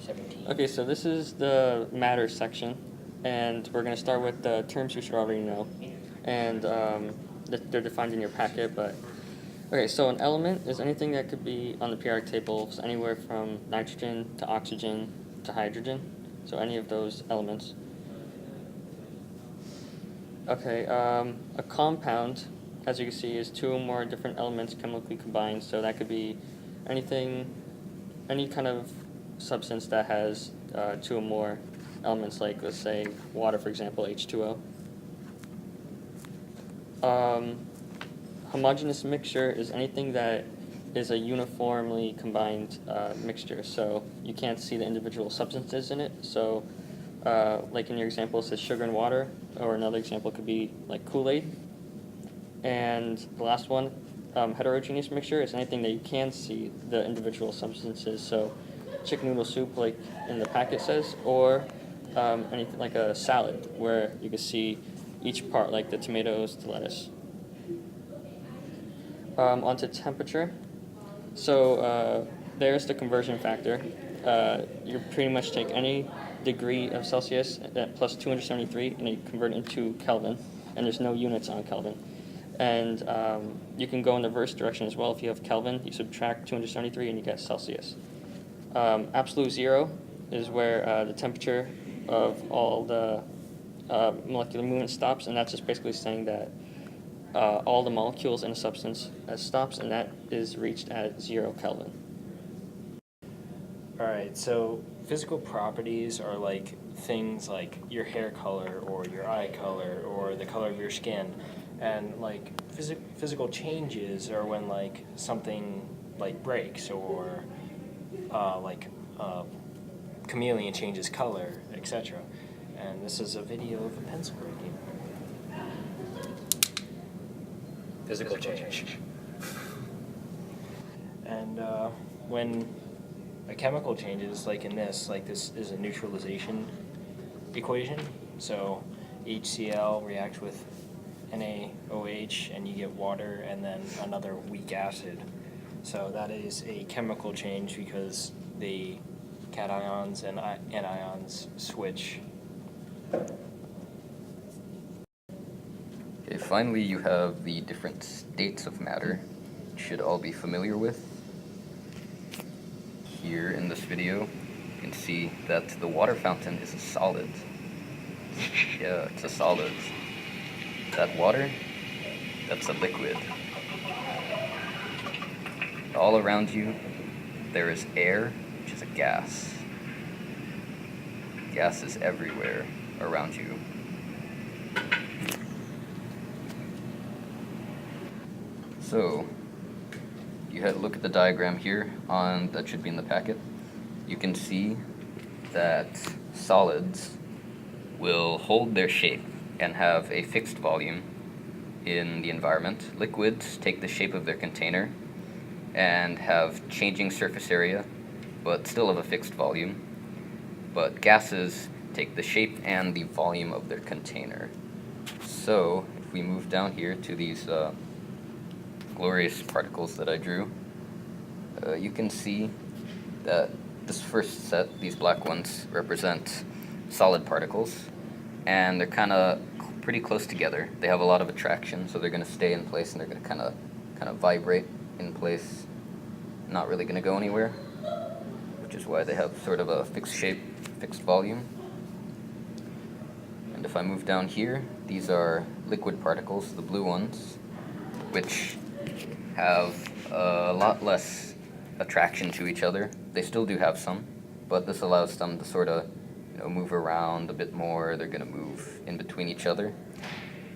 17. Okay, so this is the matter section, and we're going to start with the terms you should already know, and they're defined in your packet, but okay, so an element is anything that could be on the periodic table, so anywhere from nitrogen to oxygen to hydrogen, so any of those elements. Okay, a compound, as you can see, is two or more different elements chemically combined, so that could be anything, any kind of substance that has two or more elements, like, let's say, water, for example, H2O. Homogeneous mixture is anything that is a uniformly combined mixture, so you can't see the individual substances in it. So, like in your example, it says sugar and water, or another example could be like Kool-Aid. And the last one, heterogeneous mixture, is anything that you can see the individual substances. So, chicken noodle soup, like in the packet says, or anything like a salad, where you can see each part, like the tomatoes, the lettuce. Onto temperature. So there's the conversion factor. You pretty much take any degree of Celsius at plus 273 and you convert it into Kelvin, and there's no units on Kelvin. And you can go in the reverse direction as well. If you have Kelvin, you subtract 273 and you get Celsius. Absolute zero is where the temperature of all the molecular movement stops, and that's just basically saying that all the molecules in a substance stops, and that is reached at 0 Kelvin. Alright, so physical properties are like things like your hair color or your eye color or the color of your skin. And like physical changes are when like something like breaks or chameleon changes color, etc. And this is a video of a pencil breaking. Physical change. And when a chemical changes, like in this, like this is a neutralization equation. So HCl reacts with NaOH and you get water and then another weak acid. So that is a chemical change because the cations and anions switch. Okay, finally you have the different states of matter, you should all be familiar with. Here in this video, you can see that the water fountain is a solid. Yeah, it's a solid. That water, that's a liquid. All around you, there is air, which is a gas. Gas is everywhere around you. So, you look at the diagram here that should be in the packet. You can see that solids will hold their shape and have a fixed volume in the environment. Liquids take the shape of their container and have changing surface area, but still have a fixed volume. But gases take the shape and the volume of their container. So, if we move down here to these glorious particles that I drew, you can see that this first set, these black ones, represent solid particles, and they're kind of pretty close together. They have a lot of attraction, so they're going to stay in place and they're going to kind of vibrate in place, not really going to go anywhere, which is why they have sort of a fixed shape, fixed volume. And if I move down here, these are liquid particles, the blue ones, which have a lot less attraction to each other. They still do have some, but this allows them to sort of move around a bit more. They're going to move in between each other,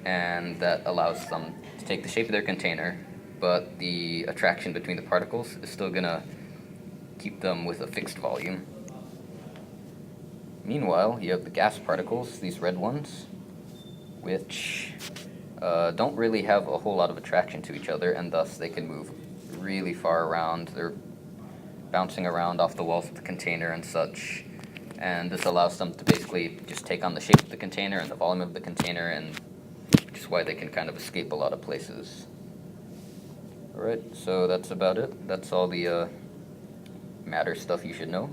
and that allows them to take the shape of their container, but the attraction between the particles is still going to keep them with a fixed volume. Meanwhile, you have the gas particles, these red ones, which don't really have a whole lot of attraction to each other, and thus they can move really far around. They're bouncing around off the walls of the container and such, and this allows them to basically just take on the shape of the container and the volume of the container, and which is why they can kind of escape a lot of places. Alright, so that's about it. That's all the matter stuff you should know.